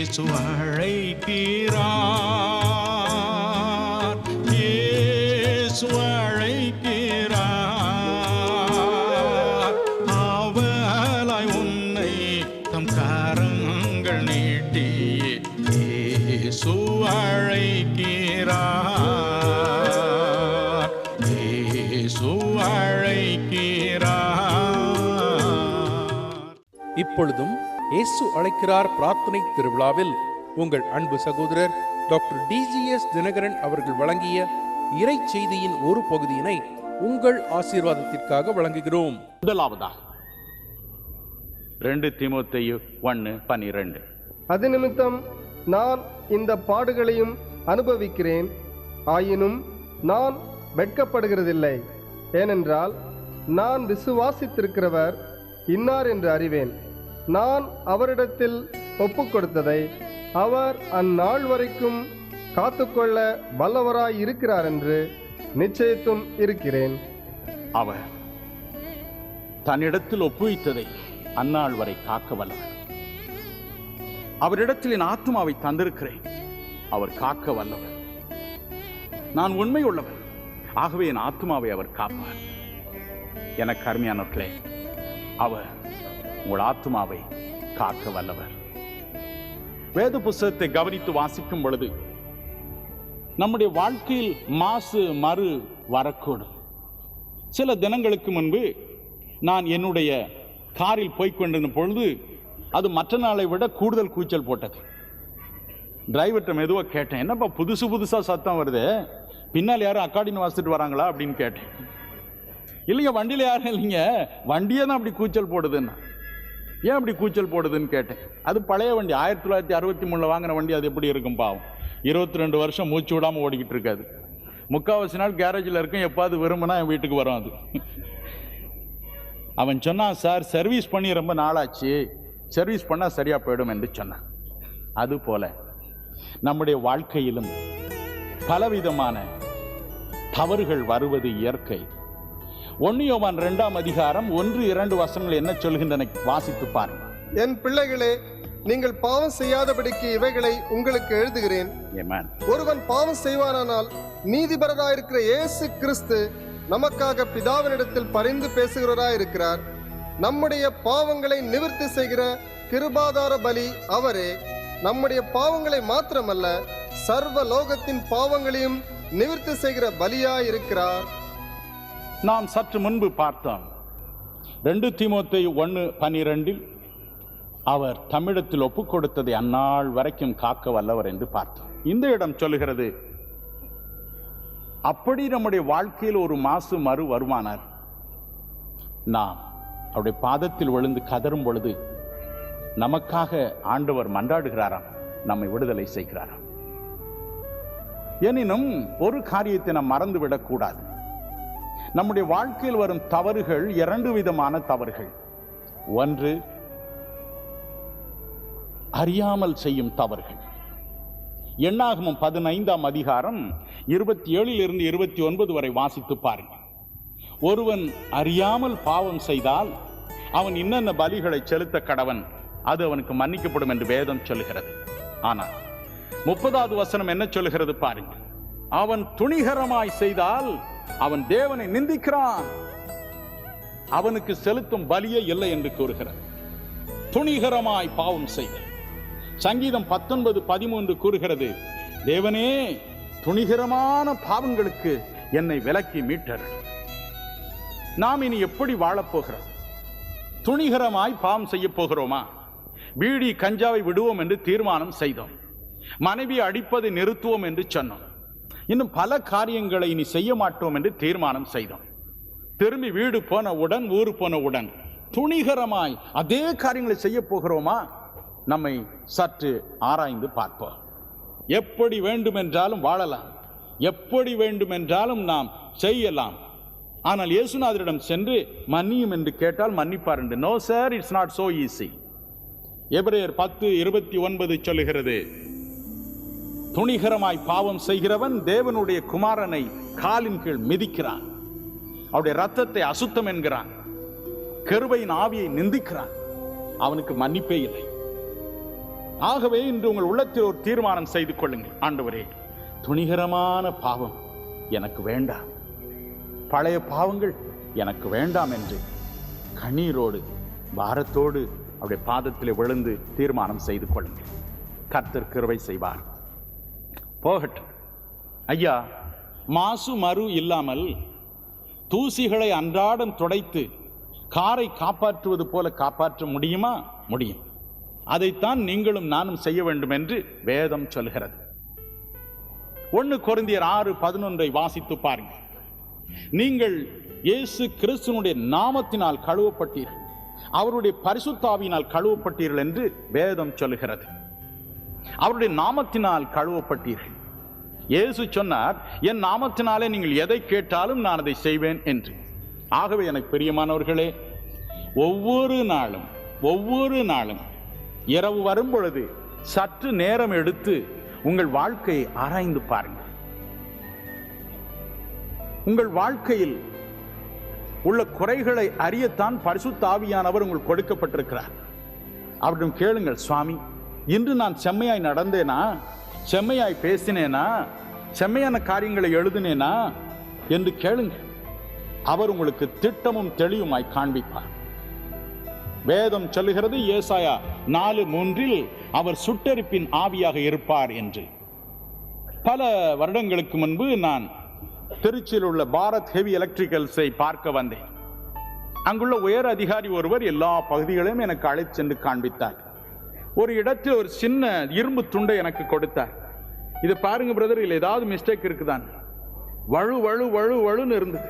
இயேசு அழைக்கிறார், இயேசு அழைக்கிறார். ஆவலாய் உன்னை தம் கரங்கள் நீட்டி இயேசு அழைக்கிறார், இயேசு அழைக்கிறார். இப்பொழுதும் இயேசு அழைக்கிறார் பிரார்த்தனை திருவிழாவில் உங்கள் அன்பு சகோதரர் டாக்டர் டிஜிஎஸ் தினகரன் அவர்கள் வழங்கிய இறை செய்தியின் ஒரு பகுதியினை உங்கள் ஆசீர்வாதத்திற்காக வழங்குகிறோம். முதலாவதாக 2 தீமோத்தேயு 1:12. அது நிமித்தம் நான் இந்த பாடுகளையும் அனுபவிக்கிறேன், ஆயினும் நான் வெட்கப்படுகிறதில்லை. ஏனென்றால் நான் விசுவாசித்திருக்கிறவர் இன்னார் என்று அறிவேன். நான் அவரிடத்தில் ஒப்புக் கொடுத்ததை அவர் அந்நாள் வரைக்கும் காத்துக்கொள்ள வல்லவராய் இருக்கிறார் என்று நிச்சயித்தும் இருக்கிறேன். அவர் தன்னிடத்தில் ஒப்புவித்ததை அந்நாள் வரை காக்க வல்லவர். அவரிடத்தில் என் ஆத்மாவை தந்திருக்கிறேன், அவர் காக்க வல்லவர். நான் உண்மை உள்ளவர், ஆகவே என் ஆத்மாவை அவர் காப்பார். எனக்கு அருமையானவர்களே, அவர் உங்கள் ஆத்மாவை காக்க வல்லவர். வேத புத்தகத்தை கவனித்து வாசிக்கும் பொழுது நம்முடைய வாழ்க்கையில் மாசு மறு வரக்கூடும். சில தினங்களுக்கு முன்பு நான் என்னுடைய காரில் போய்கொண்டிருந்த பொழுது அது மற்ற நாளை விட கூடுதல் கூச்சல் போட்டது. டிரைவர்கிட்ட மெதுவாக கேட்டேன், என்னப்பா புதுசா சத்தம் வருது, பின்னால் யாரும் அக்காடின்னு வாசிட்டு வராங்களா அப்படின்னு கேட்டேன். இல்லைங்க, வண்டியில் யாரும் இல்லைங்க, வண்டியே தான் அப்படி கூச்சல் போடுதுன்னா. ஏன் அப்படி கூச்சல் போடுதுன்னு கேட்டேன். அது பழைய வண்டி, 1963 வாங்கின வண்டி, அது எப்படி இருக்கும் பாவம். 22 வருஷம் மூச்சு விடாமல் ஓடிக்கிட்டு இருக்காது. 3/4 நாள் கேரேஜில் இருக்கும், எப்பாவது விரும்பினா என் வீட்டுக்கு வரும் அது. அவன் சொன்னான், சார் சர்வீஸ் பண்ணி ரொம்ப நாளாச்சு, சர்வீஸ் பண்ணால் சரியாக போயிடும் என்று சொன்னான். அதுபோல நம்முடைய வாழ்க்கையிலும் பலவிதமான தவறுகள் வருவது இயற்கை. 1 யோவான் 2:1-2 என்ன சொல்கின்றன வாசித்து பாருங்கள். என் பிள்ளைகளே, நீங்கள் பாவம் செய்யாதபடிக்கு இவைகளை உங்களுக்கு எழுதுகிறேன். ஒருவன் பாவம் செய்வானானால் நீதிபரராயிருக்கிற இயேசு கிறிஸ்து நமக்காக பிதாவினிடத்தில் பரிந்து பேசுகிறவராயிருக்கிறார். நம்முடைய பாவங்களை நிவர்த்தி செய்கிற கிருபாதார பலி அவரே. நம்முடைய பாவங்களை மாத்திரமல்ல, சர்வ லோகத்தின் பாவங்களையும் நிவர்த்தி செய்கிற பலியாயிருக்கிறார். நாம் சற்று முன்பு பார்த்தோம் 2 தீமோத்தேயு 1:12 அவர் தமிழத்தில் ஒப்புக் கொடுத்ததை அந்நாள் வரைக்கும் காக்க வல்லவர் என்று பார்த்தோம். இந்த இடம் சொல்லுகிறது, அப்படி நம்முடைய வாழ்க்கையில் ஒரு மாசு மறு வருமானார், நாம் அவருடைய பாதத்தில் விழுந்து கதறும் பொழுது நமக்காக ஆண்டவர் மன்றாடுகிறாராம், நம்மை விடுதலை செய்கிறாராம். எனினும் ஒரு காரியத்தை நாம் மறந்துவிடக் கூடாது. நம்முடைய வாழ்க்கையில் வரும் தவறுகள் 2 விதமான தவறுகள். ஒன்று, அறியாமல் செய்யும் தவறுகள். எண்ணாகமம் 15:27-29 வரை வாசித்து பாருங்கள். ஒருவன் அறியாமல் பாவம் செய்தால் அவன் இன்னென்ன பலிகளை செலுத்த கடவன், அது அவனுக்கு மன்னிக்கப்படும் என்று வேதம் சொல்லுகிறது. ஆனால் 30வது வசனம் என்ன சொல்லுகிறது பாருங்கள். அவன் துணிகரமாய் செய்தால் அவன் தேவனை நிந்திக்கிறான், அவனுக்கு செலுத்தும் பலியே இல்லை என்று கூறுகிறது. துணிகரமாய் பாவம் செய்த சங்கீதம் 19:13 கூறுகிறது, தேவனே துணிகரமான பாவங்களுக்கு என்னை விலக்கி மீட்டர். நாம் இனி எப்படி வாழப்போகிறோம்? துணிகரமாய் பாவம் செய்ய போகிறோமா? பீடி கஞ்சாவை விடுவோம் என்று தீர்மானம் செய்தோம், மனைவி அடிப்பதை நிறுத்துவோம் என்று சொன்னோம், இன்னும் பல காரியங்களை இனி செய்ய மாட்டோம் என்று தீர்மானம் செய்தோம். திரும்பி வீடு போனவுடன், ஊர் போனவுடன் துணிகரமாய் அதே காரியங்களை செய்ய போகிறோமா? நம்மை சற்று ஆராய்ந்து பார்ப்போம். எப்படி வேண்டுமென்றாலும் வாழலாம், எப்படி வேண்டுமென்றாலும் நாம் செய்யலாம். ஆனால் இயேசுநாதரிடம் சென்று மன்னியும் என்று கேட்டால் மன்னிப்பார் என்று. No sir, it's not so easy. எபிரேயர் 10:29 சொல்லுகிறது, துணிகரமாய் பாவம் செய்கிறவன் தேவனுடைய குமாரனை காலின் கீழ் மிதிக்கிறான், அவருடைய ரத்தத்தை அசுத்தம் என்கிறான், கிருபையின் ஆவியை நிந்திக்கிறான், அவனுக்கு மன்னிப்பே இல்லை. ஆகவே இன்று உங்கள் உள்ளத்தில் ஒரு தீர்மானம் செய்து கொள்ளுங்கள். ஆண்டவரே, துணிகரமான பாவம் எனக்கு வேண்டாம், பழைய பாவங்கள் எனக்கு வேண்டாம் என்று கண்ணீரோடு பாரத்தோடு அவருடைய பாதத்திலே விழுந்து தீர்மானம் செய்து கொள்ளுங்கள். கர்த்தர் கிருபை செய்வார். போகட்டும் ஐயா, மாசு மறு இல்லாமல் தூசிகளை அன்றாடம் துடைத்து காரை காப்பாற்றுவது போல காப்பாற்ற முடியுமா? முடியும். அதைத்தான் நீங்களும் நானும் செய்ய வேண்டும் என்று வேதம் சொல்கிறது. 1 கொரிந்தியர் 6:11 வாசித்து பாருங்கள். நீங்கள் இயேசு கிறிஸ்துவினுடைய நாமத்தினால் கழுவப்பட்டீர்கள், அவருடைய பரிசுத்தாவியினால் கழுவப்பட்டீர்கள் என்று வேதம் சொல்லுகிறது. அவருடைய நாமத்தினால் கழுவப்பட்டீர்கள். இயேசு சொன்னார், என் நாமத்தினாலே நீங்கள் எதை கேட்டாலும் நான் அதை செய்வேன் என்று. ஆகவே எனக்கு பிரியமானவர்களே, ஒவ்வொரு நாளும் இரவு வரும் பொழுது சற்று நேரம் எடுத்து உங்கள் வாழ்க்கையை ஆராய்ந்து பாருங்கள். உங்கள் வாழ்க்கையில் உள்ள குறைகளை அறியத்தான் பரிசுத்த ஆவியானவர் உங்களுக்கு கொடுக்கப்பட்டிருக்கிறார். அவரிடம் கேளுங்கள், சுவாமி, இன்று நான் செம்மையாய் நடந்தேனா, செம்மையாய் பேசினேனா, செம்மையான காரியங்களை எழுதினேனா என்று கேளுங்கள். அவர் உங்களுக்கு திட்டமும் தெளிவுமாய் காண்பிப்பார். வேதம் சொல்லுகிறது, ஏசாயா 4:3 அவர் சுட்டெரிப்பின் ஆவியாக இருப்பார் என்று. பல வருடங்களுக்கு முன்பு நான் திருச்சியில் உள்ள பாரத் ஹெவி எலக்ட்ரிக்கல்ஸை பார்க்க வந்தேன். அங்குள்ள உயர் அதிகாரி ஒருவர் எல்லா பகுதிகளையும் எனக்கு அழைத்து சென்று காண்பித்தார். ஒரு இடத்தில் ஒரு சின்ன இரும்பு துண்டை எனக்கு கொடுத்தார். இது பாருங்க பிரதர், இல்லை ஏதாவது மிஸ்டேக் இருக்குதான். வழு வழு வழு வழுன்னு இருந்தது.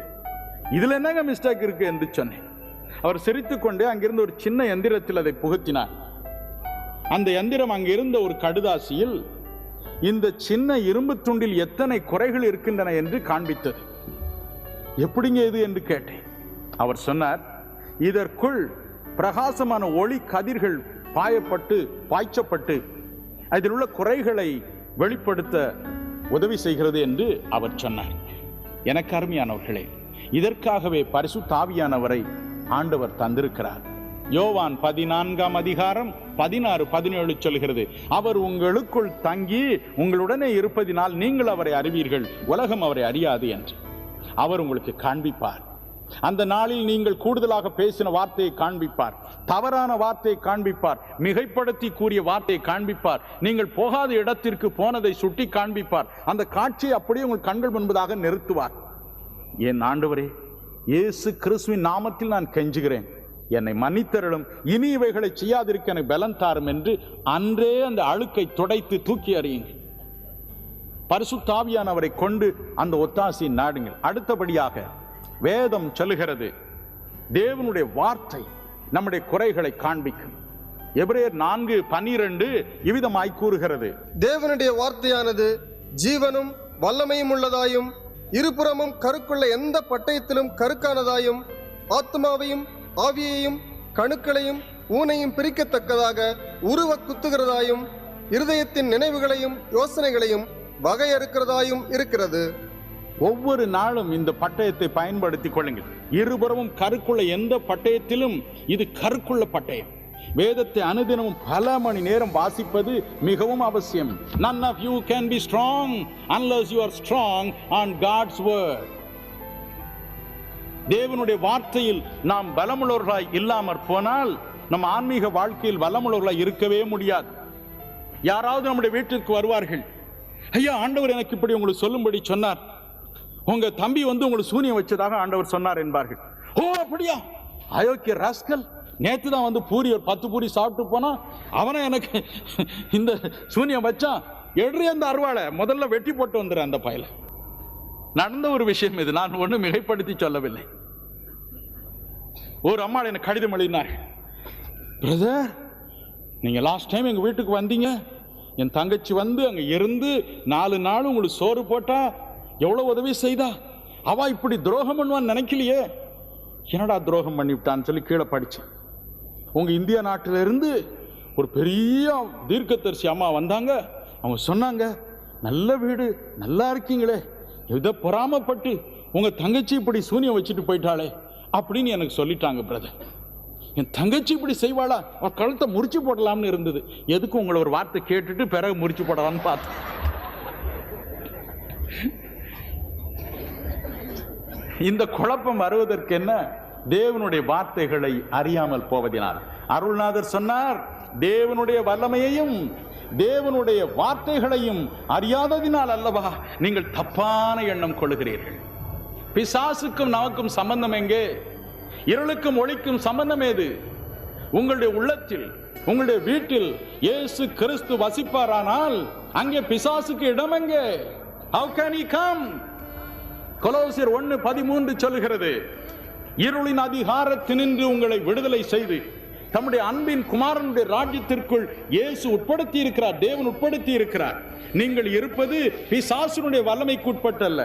இதுல என்னங்க மிஸ்டேக் இருக்கு என்று சொன்னேன். அவர் சிரித்துக்கொண்டே அங்கிருந்து ஒரு சின்ன எந்திரத்தில் அதை புகுத்தினார். அந்த எந்திரம் அங்கிருந்த ஒரு கடுதாசியில் இந்த சின்ன இரும்பு துண்டில் எத்தனை குறைகள் இருக்கின்றன என்று காண்பித்தது. எப்படிங்க இது என்று கேட்டேன். அவர் சொன்னார், இதற்குள் பிரகாசமான ஒளி கதிர்கள் பாய்ச்சப்பட்டு அதில் உள்ள குறைகளை வெளிப்படுத்த உதவி செய்கிறது என்று அவர் சொன்னார். எனக்கு அருமையானவர்களே, இதற்காகவே பரிசுத்த ஆவியானவரை ஆண்டவர் தந்திருக்கிறார். யோவான் 14:16-17 சொல்கிறது, அவர் உங்களுக்குள் தங்கி உங்களுடனே இருப்பதினால் நீங்கள் அவரை அறிவீர்கள், உலகம் அவரை அறியாது என்று. அவர் உங்களுக்கு காண்பிப்பார். அந்த நாளில் நீங்கள் கூடுதலாக பேசின வார்த்தையை காண்பிப்பார், தவறான வார்த்தையை காண்பிப்பார், மிகைப்படுத்தி கூறிய வார்த்தையை காண்பிப்பார், நீங்கள் போகாத இடத்திற்கு போனதை சுட்டி காண்பிப்பார். அந்த காட்சியை அப்படியே உங்கள் கண்கள் முன்பதாக நிறுத்துவார். என் ஆண்டவரே, இயேசு கிறிஸ்துவின் நாமத்தில் நான் கெஞ்சுகிறேன், என்னை மன்னித்தருளும், இனி இவைகளை செய்யாதிருக்க எனக்கு பலன் தாரும் என்று அன்றே அந்த அழுக்கை துடைத்து தூக்கி அறியுங்கள். பரிசுத்த ஆவியானவரை கொண்டு அந்த ஒத்தாசையை நாடுங்கள். அடுத்தபடியாக வேதம் சொல்லுகிறது, தேவனுடைய வார்த்தை நம்முடைய குறைகளை காண்பிக்கும். எபிரேயர் 4:12 இவ்விதமாய் கூறுகிறது, தேவனுடைய வார்த்தையானது ஜீவனும் வல்லமையும் உள்ளதாயும் இருபுறமும் கருக்குள்ள எந்த பட்டயத்திலும் கருக்கானதாயும் ஆத்மாவையும் ஆவியையும் கணுக்களையும் ஊனையும் பிரிக்கத்தக்கதாக உருவ குத்துகிறதாயும் இருதயத்தின் நினைவுகளையும் யோசனைகளையும் வகையறுக்கிறதாயும் இருக்கிறது. ஒவ்வொரு நாளும் இந்த பட்டயத்தை பயன்படுத்திக் கொள்ளுங்கள். இருபுறமும் கருக்குள்ள எந்த பட்டயத்திலும் இது கருக்குள்ள பட்டயம். வேதத்தை அனுதினமும் பல மணி நேரம் வாசிப்பது மிகவும் அவசியம். None of you can be strong unless you are strong on God's word. தேவனுடைய வார்த்தையில் நாம் பலமுள்ளவர்களாய் இல்லாமற் போனால் நம் ஆன்மீக வாழ்க்கையில் பலமுள்ளவர்களாய் இருக்கவே முடியாது. யாராவது நம்முடைய வீட்டிற்கு வருவார்கள், ஐயா, ஆண்டவர் எனக்கு இப்படி உங்களுக்கு சொல்லும்படி சொன்னார், உங்க தம்பி வந்து உங்களுக்கு சூனியம் வச்சதாக ஆண்டவர் சொன்னார் என்பார்கள். ஓ அப்படியா, அயோக்கிய ராஸ்கல், நேற்று தான் வந்து பூரி ஒரு 10 பூரி சாப்பிட்டு போனா, அவனை எனக்கு இந்த சூனியம் வச்சான், எடுறி அந்த அருவாளை முதல்ல வெட்டி போட்டு வந்துடுற அந்த பயல. நடந்த ஒரு விஷயம் இது, நான் ஒன்றும் மிகைப்படுத்தி சொல்லவில்லை. ஒரு அம்மா எனக்கு கடிதம் எழுதினார், பிரதர், நீங்க லாஸ்ட் டைம் எங்க வீட்டுக்கு வந்தீங்க, என் தங்கச்சி வந்து அங்க இருந்து 4 நாள் உங்களுக்கு சோறு போட்டா எவ்வளவு உதவி செய்தா, அவ இப்படி துரோகம் பண்ணுவான்னு நினைக்கலையே. என்னடா துரோகம் பண்ணிவிட்டான்னு சொல்லி கீழே படிச்சேன். உங்க இந்தியா நாட்டில இருந்து ஒரு பெரிய தீர்க்கதரிசி அம்மா வந்தாங்க. அவங்க சொன்னாங்க, நல்ல வீடு, நல்லா இருக்கீங்களே, இதை பொறாமப்பட்டு உங்க தங்கச்சி இப்படி சூனியம் வச்சுட்டு போயிட்டாளே அப்படின்னு எனக்கு சொல்லிட்டாங்க பிரதர். என் தங்கச்சி இப்படி செய்வாளா, அவள் கழுத்தை முறிச்சு போடலாம்னு இருந்தது. எதுக்கு உங்களை ஒரு வார்த்தை கேட்டுட்டு பிறகு முறிச்சு போடலாம்னு பார்த்தேன். இந்த குழப்பம் வருவதற்கு என்ன? தேவனுடைய வார்த்தைகளை அறியாமல் போவதினால். அருள்நாதர் சொன்னார், தேவனுடைய வல்லமையையும் தேவனுடைய வார்த்தைகளையும் அறியாததினால் அல்லவா நீங்கள் தப்பான எண்ணம் கொள்ளுகிறீர்கள். பிசாசுக்கும் நமக்கும் சம்பந்தம் எங்கே? இருளுக்கும் ஒளிக்கும் சம்பந்தம் ஏது? உங்களுடைய உள்ளத்தில், உங்களுடைய வீட்டில் இயேசு கிறிஸ்து வசிப்பாரானால் அங்கே பிசாசுக்கு இடம் எங்கே? How can he come? கொலோசியர் 1:13 சொல்கிறது, இருளின் அதிகாரத்தினின்று உங்களை விடுதலை செய்து தம்முடைய அன்பின் குமாரனுடைய ராஜ்யத்திற்குள் இயேசு உட்படுத்தி இருக்கிறார், தேவன் உட்படுத்தி இருக்கிறார். நீங்கள் இருப்பது பிசாசுனுடைய வல்லமைக்கு உட்பட்டல்ல,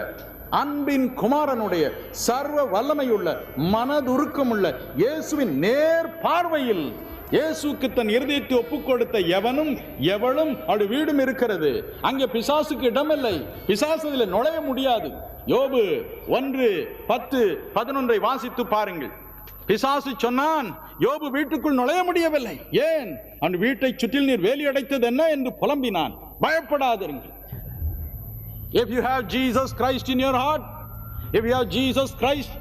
அன்பின் குமாரனுடைய சர்வ வல்லமையுள்ள மனதுருக்கமுள்ள இயேசுவின் நேர் பார்வையில் இயேசுக்கு தன் இருதயத்தை ஒப்புக் கொடுத்த எவனும் எவளும் அவருடைய வீடும் இருக்கிறது. அங்கே பிசாசுக்கு இடமில்லை, பிசாசு அதில் நுழைய முடியாது. யோபு 1:10-11 வாசித்து பாருங்கள். பிசாசு சொன்னான், யோபு வீட்டுக்குள் நுழைய முடியவில்லை. ஏன்? அவன் வீட்டை சுற்றில் நீர் வேலி அடைத்தது என்ன என்று புலம்பினான். பயப்படாதீர்கள். If you have Jesus Christ in your heart, if you have Jesus Christ,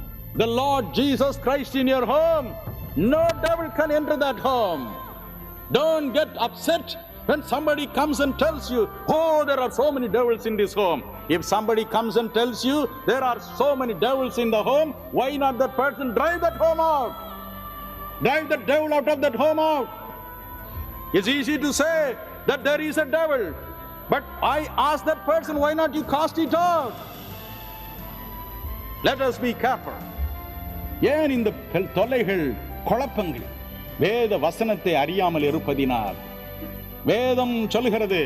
the Lord Jesus Christ in your home, no devil can enter that home. Don't get upset when somebody comes and tells you, oh, there are so many devils in this home. If somebody comes and tells you there are so many devils in the home, why not that person drive that home out? Drive that devil out of that home out. It's easy to say that there is a devil, but I ask that person, why not you cast it out? Let us be careful. ஏன் இந்த தொல்லைகள், குழப்பங்கள்? வேத வசனத்தை அறியாமல் இருப்பதினால். வேதம் சொல்கிறது,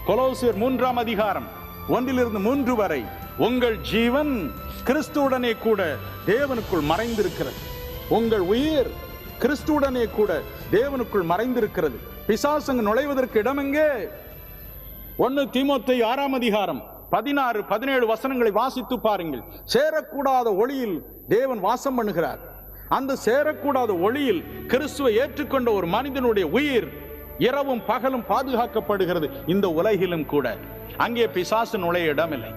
கொலோசியர் 3:1-3 வரை, உங்கள் ஜீவன் கிறிஸ்துவுடனே கூட தேவனுக்குள் மறைந்திருக்கிறது. உங்கள் உயிர் கிறிஸ்துவுடனே கூட தேவனுக்குள் மறைந்திருக்கிறது. பிசாசு நுழைவதற்கு இடமெங்கே? 1 தீமோத்தேயு 6:16-17 வசனங்களை வாசித்து பாருங்கள். சேரக்கூடாத ஒளியில் தேவன் வாசம் பண்ணுகிறார். அந்த சேரக்கூடாத ஒளியில் கிறிஸ்துவை ஏற்றுக்கொண்ட ஒரு மனிதனுடைய உயிர் இரவும் பகலும் பாதுகாக்கப்படுகிறது. இந்த உலகிலும் கூட அங்கே பிசாசு நுழைய இடமில்லை.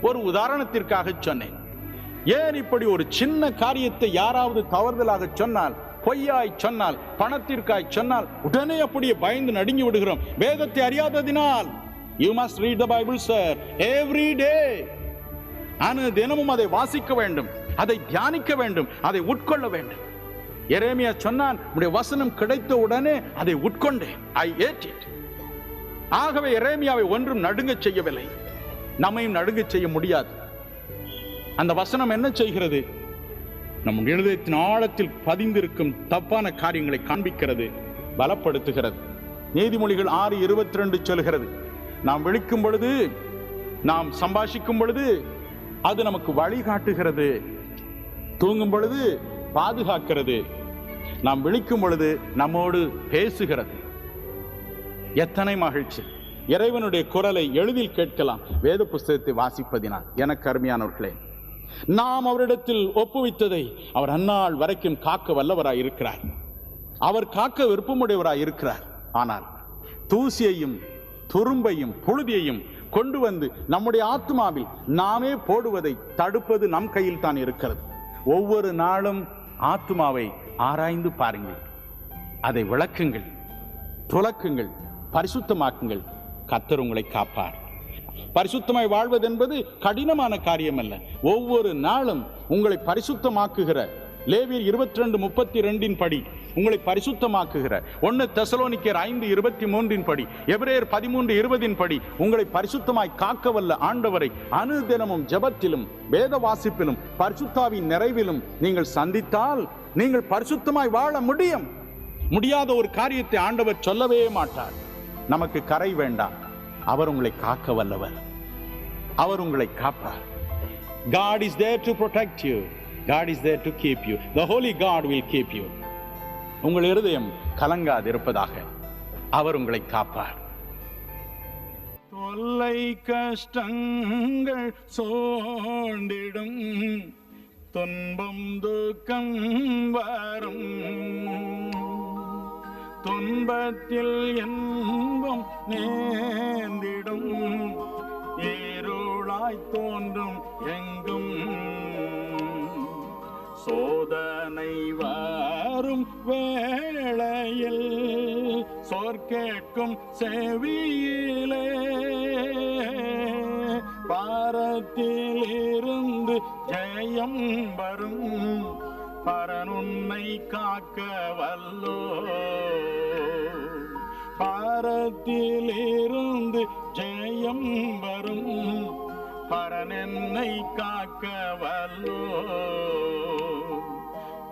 ஒரு உதாரணத்திற்காக சொன்னேன். ஏன் இப்படி ஒரு சின்ன காரியத்தை யாராவது தவறுதலாக சொன்னால், பொய்யாய் சொன்னால், பணத்திற்காய் சொன்னால் உடனே அப்படியே பயந்து நடுங்கி விடுகிறோம். வேதத்தை அறியாததினால். You must read the Bible, sir, every day. தினமும் அதை வாசிக்க வேண்டும், அதை தியானிக்க வேண்டும், அதை உட்கொள்ள வேண்டும். எரேமியா சொன்னான், உம்முடைய வசனம் கிடைத்த உடனே அதை உட்கொண்டேன். I ate it. ஆகவே எரேமியாவை ஒன்றும் நடுங்க செய்யவில்லை, நம்மையும் நடுங்க செய்ய முடியாது. அந்த வசனம் என்ன செய்கிறது? நம் இருதயத்தின் ஆழத்தில் பதிந்திருக்கும் தப்பான காரியங்களை காண்பிக்கிறது, பலப்படுத்துகிறது. நீதிமொழிகள் 6:22 சொல்கிறது, நாம் விழிக்கும் பொழுது, நாம் சம்பாஷிக்கும் பொழுது அது நமக்கு வழிகாட்டுகிறது, தூங்கும் பொழுது பாதுகாக்கிறது, நாம் விழிக்கும் பொழுது நம்மோடு பேசுகிறது. எத்தனை மகிழ்ச்சி! இறைவனுடைய குரலை எளிதில் கேட்கலாம் வேத புஸ்தகத்தை வாசிப்பதினால். எனக்கு அருமையானவர்களே, நாம் அவரிடத்தில் ஒப்புவித்ததை அவர் அந்நாள் வரைக்கும் காக்க வல்லவராய் இருக்கிறார். அவர் காக்க விருப்பமுடையவராய் இருக்கிறார். ஆனால் தூசியையும் துரும்பையும் புழுதியையும் கொண்டு வந்து நம்முடைய ஆத்மாவில் நாமே போடுவதை தடுப்பது நம் கையில் தான் இருக்கிறது. ஒவ்வொரு நாளும் ஆத்மாவை ஆராய்ந்து பாருங்கள், அதை விளக்குங்கள், துலக்குங்கள், பரிசுத்தமாக்குங்கள். கர்த்தர் உங்களை காப்பார். பரிசுத்தமாய் வாழ்வது என்பது கடினமான காரியம் அல்ல. ஒவ்வொரு நாளும் உங்களை பரிசுத்தமாக்குகிற லேவியர் 22:32 படி உங்களை பரிசுத்தமாக்குகிற 1 தெசலோனிக்கேயர் 5:23 படி, எபிரேயர் 13:20 படி உங்களை பரிசுத்தமாய் காக்க வல்ல ஆண்டவரை அனுதினமும் ஜெபத்திலும் வேத வாசிப்பிலும் பரிசுத்தாவின் நிறைவிலும் நீங்கள் சந்தித்தால் நீங்கள் பரிசுத்தமாய் வாழ முடியும். முடியாத ஒரு காரியத்தை ஆண்டவர் சொல்லவே மாட்டார். நமக்கு கரை வேண்டாம், அவர் உங்களை காக்க வல்லவர், அவர் உங்களை காப்பார். God is there to protect you. God is there to keep you. The Holy God will keep you. உங்கள் இருதயம் கலங்காது இருப்பதாக. அவர் உங்களை காப்பார். தொல்லை கஷ்டங்கள் சோர்ந்திடும் துன்பம் துக்கம் வரும், துன்பத்தில் இன்பம் நேர்ந்திடும், இருளாய் தோன்றும் எங்கும் சோதனை வரும் வேளையில் சொற்கேட்கும் செவியிலே பாரத்திலிருந்து ஜெயம் வரும், பரனுன்னை காக்க வல்லோ. பாரத்திலிருந்து ஜெயம் வரும், பரனென்னை காக்க வல்லோ.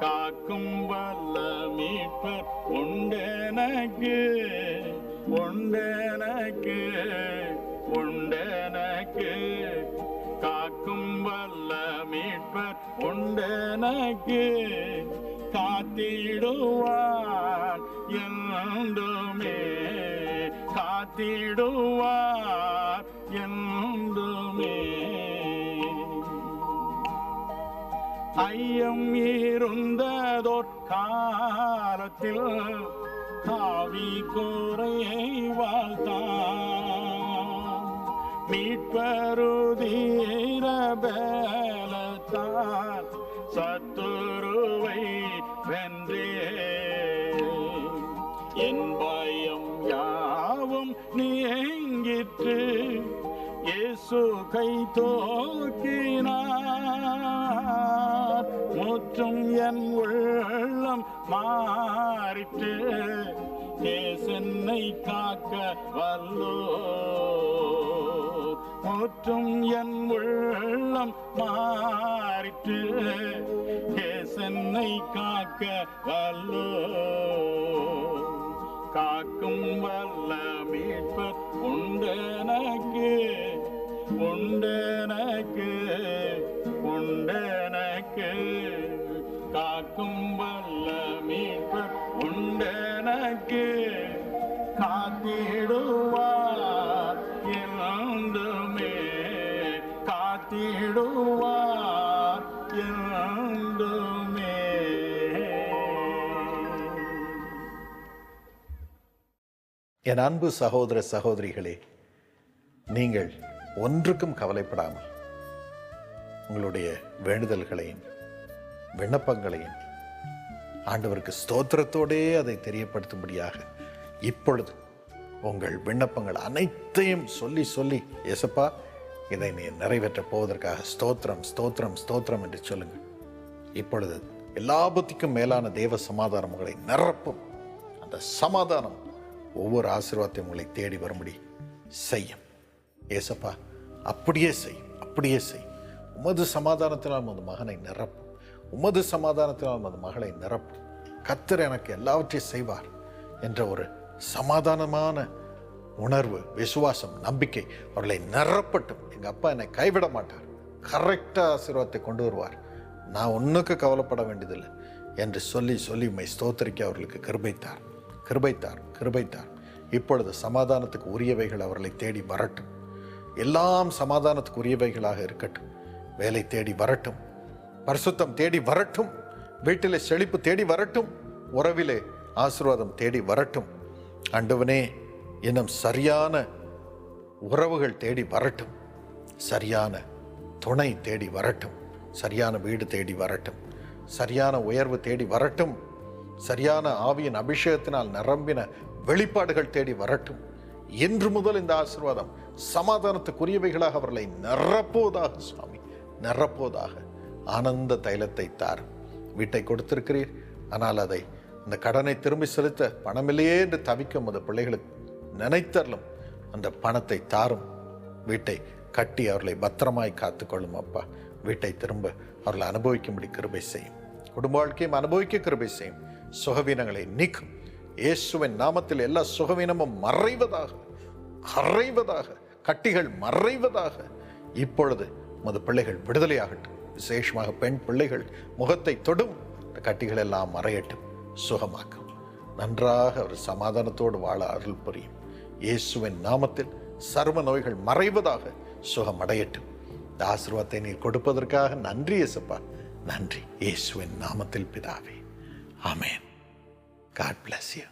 காக்கும் வல்ல மீட்பர் உண்டெனக்கு, உண்டெனக்கு, உண்டெனக்கு. காக்கும் வல்ல மீட்பர் உண்டெனக்கு, காத்திடுவார் என்றுமே, காத்திடுவார் என்றுமே. ஐயம் இருந்ததோர் காலத்தில் ஆவி கோரையை வாழ்த்தான், மீட்பருதீர பலத்தால் சத்துருவை வென்றே. என் பயம் யாவும் நீங்கிற்று, இயேசு கை தோக்கினார், முற்றும் என் உள்ளம் மாறிற்று, இயேசென்னை காக்க வல்லோ. முற்றும் என் உள்ளம் மாறிற்று, இயேசென்னை காக்க வல்லோ. காக்கும் வல்ல மீட்பர் உண்டெனக்கு, உண்டெனக்கு, உண்டெனக்கு. காக்கும் வல்ல மீட்பர் உண்டெனக்கு, காத்திடுவார் என்றுமே, காத்திடுவார் என்றுமே. என் அன்பு சகோதர சகோதரிகளே, நீங்கள் ஒன்றுக்கும் கவலைப்படாமல் உங்களுடைய வேண்டுதல்களையும் விண்ணப்பங்களையும் ஆண்டவருக்கு ஸ்தோத்திரத்தோடே அதை தெரியப்படுத்தும்படியாக இப்பொழுது உங்கள் விண்ணப்பங்கள் அனைத்தையும் சொல்லி சொல்லி, ஏசப்பா இதை நீ நிறைவேற்றப் போவதற்காக ஸ்தோத்திரம், ஸ்தோத்திரம், ஸ்தோத்திரம் என்று சொல்லுங்கள். இப்பொழுது எல்லா புத்திக்கும் மேலான தேவ சமாதானம் உங்களை நிரப்பும். அந்த சமாதானம் ஒவ்வொரு ஆசீர்வாதத்தையும் உங்களை தேடி வரும்படி செய்யும். ஏசப்பா அப்படியே செய்யும், அப்படியே செய்யும். உமது சமாதானத்தினால் உமது மகனை நிரப்பும், உமது சமாதானத்தினால் உமது மகளை நிரப்பும். கர்த்தர் எனக்கு எல்லாவற்றையும் செய்வார் என்ற ஒரு சமாதானமான உணர்வு, விசுவாசம், நம்பிக்கை அவர்களை நிரப்பட்டும். எங்கள் அப்பா என்னை கைவிட மாட்டார், கரெக்டாக ஆசீர்வாதத்தை கொண்டு வருவார், நான் ஒன்றுக்கு கவலைப்பட வேண்டியதில்லை என்று சொல்லி சொல்லி உம்மை ஸ்தோத்திரிக்க அவர்களுக்கு கிருபைத்தார், கிருபைத்தார், கிருபைத்தார். இப்பொழுது சமாதானத்துக்கு உரியவைகள் அவர்களை தேடி வரட்டும். எல்லாம் சமாதானத்துக்கு உரியவைகளாக இருக்கட்டும். வேலை தேடி வரட்டும், பரிசுத்தம் தேடி வரட்டும், வீட்டிலே செழிப்பு தேடி வரட்டும், உறவிலே ஆசீர்வாதம் தேடி வரட்டும். ஆண்டவனே, இன்னும் சரியான உறவுகள் தேடி வரட்டும், சரியான துணை தேடி வரட்டும், சரியான வீடு தேடி வரட்டும், சரியான உயர்வு தேடி வரட்டும், சரியான ஆவியின் அபிஷேகத்தினால் நிரம்பின வெளிப்பாடுகள் தேடி வரட்டும். இன்று முதல் இந்த ஆசீர்வாதம் சமாதானத்துக்குரியவைகளாக அவர்களை நிரப்போதாக சுவாமி, நிரப்போதாக. ஆனந்த தைலத்தை தார். வீட்டை கொடுத்திருக்கிறீர், ஆனால் அதை அந்த கடனை திரும்பி செலுத்த பணமில்லையே என்று தவிக்கும் அந்த பிள்ளைகளுக்கு நினைத்தரலும் அந்த பணத்தை தாரும். வீட்டை கட்டி அவர்களை பத்திரமாய் காத்துக்கொள்ளும் அப்பா. வீட்டை திரும்ப அவர்களை அனுபவிக்கும்படி கிருபை செய்யும். குடும்ப வாழ்க்கையும் அனுபவிக்க கிருபை செய்யும். சுகவீனங்களை நீக்கும். இயேசுவின் நாமத்தில் எல்லா சுகவீனமும் மறைவதாக, கரைவதாக, கட்டிகள் மறைவதாக. இப்பொழுது உமது பிள்ளைகள் விடுதலையாகட்டும். விசேஷமாக பெண் பிள்ளைகள் முகத்தை தொடும் கட்டிகள் எல்லாம் மறையட்டும், சுகமாக்கும். நன்றாக அவர் சமாதானத்தோடு வாழ அருள் புரியும். இயேசுவின் நாமத்தில் சர்வ நோய்கள் மறைவதாக, சுகம் அடையட்டும். இந்த ஆசீர்வாதத்தை நீர் கொடுப்பதற்காக நன்றி இயேசுப்பா, நன்றி. இயேசுவின் நாமத்தில் பிதாவே, ஆமென். God bless you.